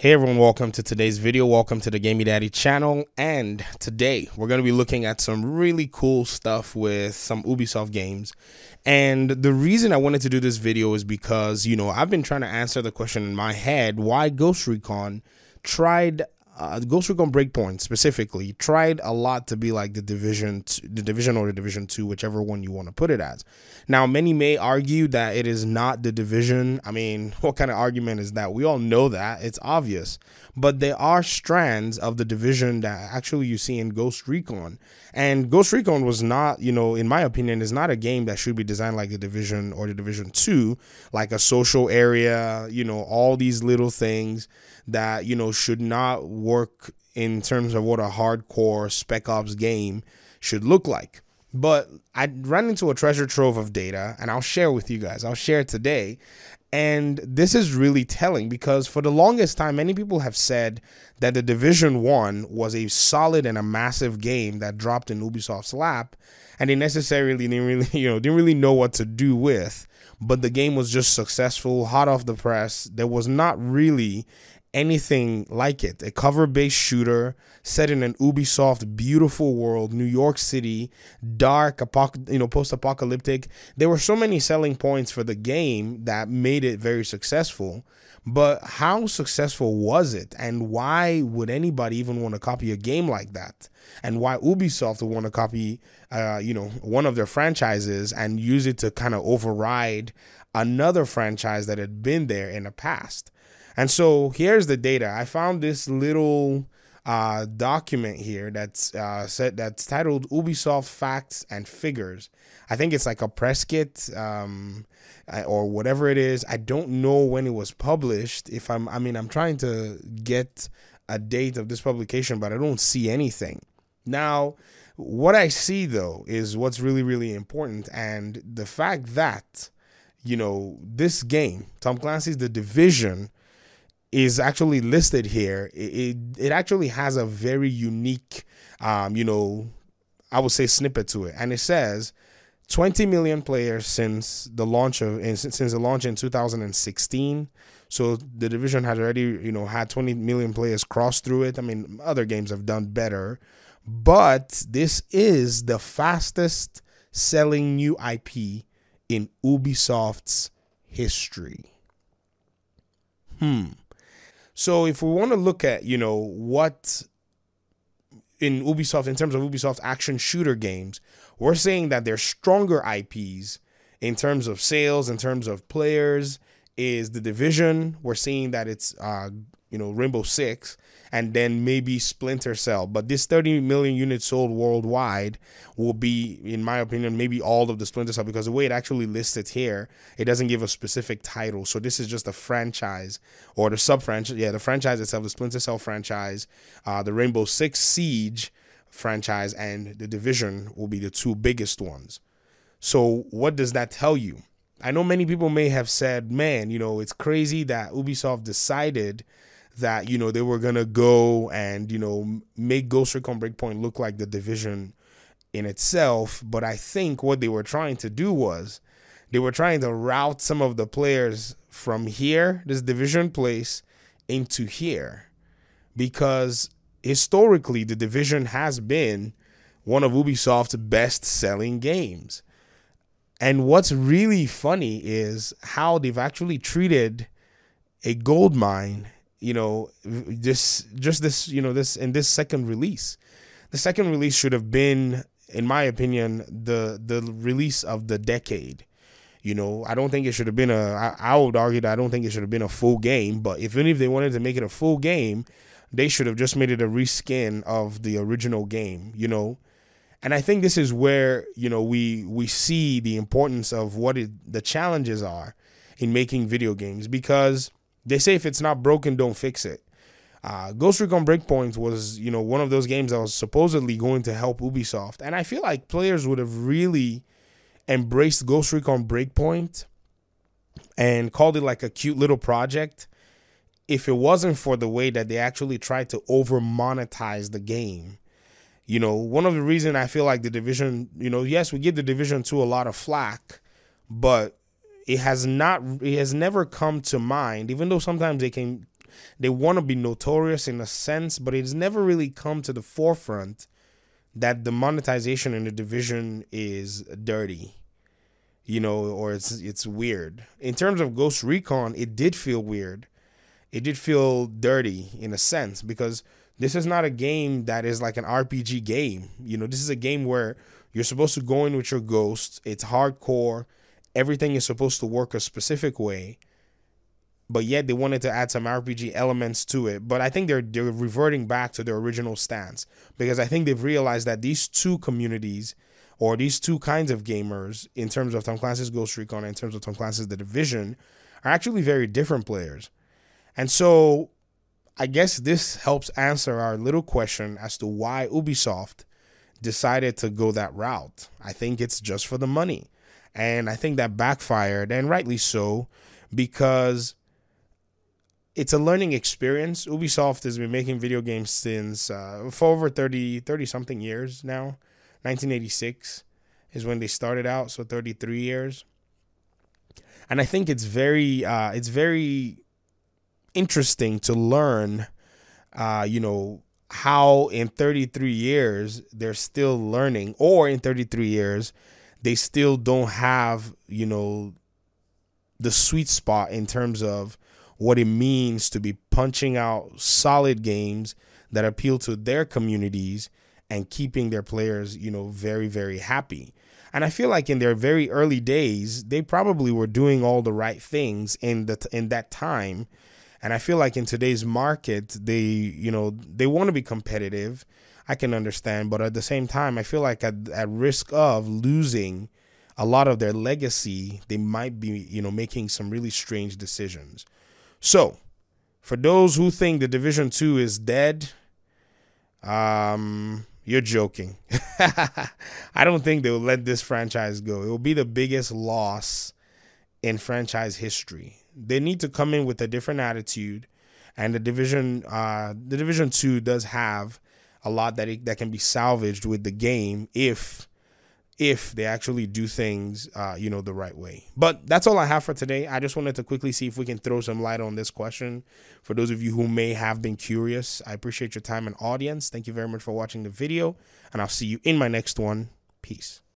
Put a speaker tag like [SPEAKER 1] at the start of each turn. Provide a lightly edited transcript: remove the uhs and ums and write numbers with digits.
[SPEAKER 1] Hey everyone, welcome to today's video. Welcome to the Gamey Daddy channel, and today we're going to be looking at some really cool stuff with some Ubisoft games. And the reason I wanted to do this video is because, I've been trying to answer the question in my head why Ghost Recon Breakpoint specifically tried a lot to be like the Division or the Division 2, whichever one you want to put it as. Now, many may argue that it is not the Division. I mean, what kind of argument is that? We all know that. It's obvious. But there are strands of the Division that actually you see in Ghost Recon. And Ghost Recon was not, in my opinion, is not a game that should be designed like the Division or the Division 2, like a social area, all these little things that, should not work in terms of what a hardcore Spec Ops game should look like. But I ran into a treasure trove of data, and I'll share with you guys. I'll share it today. And this is really telling because for the longest time, many people have said that the Division 1 was a solid and a massive game that dropped in Ubisoft's lap, and they necessarily didn't really know what to do with. But the game was just successful, hot off the press. There was not really anything like it. A cover-based shooter set in an Ubisoft beautiful world, New York City, dark, post-apocalyptic. There were so many selling points for the game that made it very successful. But how successful was it, and why would anybody even want to copy a game like that? And why Ubisoft would want to copy one of their franchises and use it to kind of override another franchise that had been there in the past? And so here's the data. I found this little document here that's titled Ubisoft Facts and Figures. I think it's like a press kit or whatever it is. I don't know when it was published. I'm trying to get a date of this publication, but I don't see anything. Now, what I see though is what's really, really important, and the fact that this game, Tom Clancy's The Division, is actually listed here. It actually has a very unique, I would say, snippet to it, and it says 20 million players since the launch in 2016. So the Division had already, had 20 million players cross through it. I mean, other games have done better, but this is the fastest selling new IP in Ubisoft's history. So if we want to look at, what in Ubisoft, in terms of Ubisoft action shooter games, we're saying that their stronger IPs in terms of sales, in terms of players, is The Division. We're seeing that it's, Rainbow Six, and then maybe Splinter Cell. But this 30 million units sold worldwide will be, in my opinion, maybe all of the Splinter Cell, because the way it actually lists it here, it doesn't give a specific title. So this is just a franchise or the sub-franchise. Yeah, the franchise itself, the Splinter Cell franchise, the Rainbow Six Siege franchise, and The Division will be the two biggest ones. So what does that tell you? I know many people may have said, man, it's crazy that Ubisoft decided that, they were going to go and, make Ghost Recon Breakpoint look like The Division in itself. But I think what they were trying to do was they were trying to route some of the players from here, this Division place, into here. Because historically, The Division has been one of Ubisoft's best-selling games. And what's really funny is how they've actually treated a gold mine, this in this second release. The second release should have been, in my opinion, the release of the decade. I don't think it should have been I would argue that I don't think it should have been a full game, but even if they wanted to make it a full game, they should have just made it a reskin of the original game, And I think this is where, we see the importance of what the challenges are in making video games, because they say if it's not broken, don't fix it. Ghost Recon Breakpoint was, one of those games that was supposedly going to help Ubisoft. And I feel like players would have really embraced Ghost Recon Breakpoint and called it like a cute little project if it wasn't for the way that they actually tried to over-monetize the game. One of the reasons I feel like The Division, yes, we give The Division 2 a lot of flack, but it has never come to mind, even though sometimes they can they want to be notorious in a sense, but it's never really come to the forefront that the monetization in the Division is dirty, or it's weird. In terms of Ghost Recon, it did feel weird. It did feel dirty in a sense, because this is not a game that is like an RPG game. This is a game where you're supposed to go in with your ghost. It's hardcore. Everything is supposed to work a specific way, but yet they wanted to add some RPG elements to it. But I think they're reverting back to their original stance, because I think they've realized that these two communities, or these two kinds of gamers, in terms of Tom Clancy's Ghost Recon and in terms of Tom Clancy's The Division, are actually very different players. And so I guess this helps answer our little question as to why Ubisoft decided to go that route. I think it's just for the money. And I think that backfired, and rightly so, because it's a learning experience. Ubisoft has been making video games since for over 30 something years now. 1986 is when they started out, so 33 years. And I think it's very interesting to learn, how in 33 years they're still learning, or in 33 years they still don't have, the sweet spot in terms of what it means to be punching out solid games that appeal to their communities and keeping their players, very, very happy. And I feel like in their very early days, they probably were doing all the right things in that time. And I feel like in today's market, they want to be competitive. I can understand, but at the same time, I feel like at risk of losing a lot of their legacy, they might be, making some really strange decisions. So, for those who think the Division 2 is dead, you're joking. I don't think they'll let this franchise go. It will be the biggest loss in franchise history. They need to come in with a different attitude, and the Division 2 does have a lot that can be salvaged with the game if they actually do things the right way. But that's all I have for today. I just wanted to quickly see if we can throw some light on this question for those of you who may have been curious. I appreciate your time and audience. Thank you very much for watching the video, and I'll see you in my next one. Peace.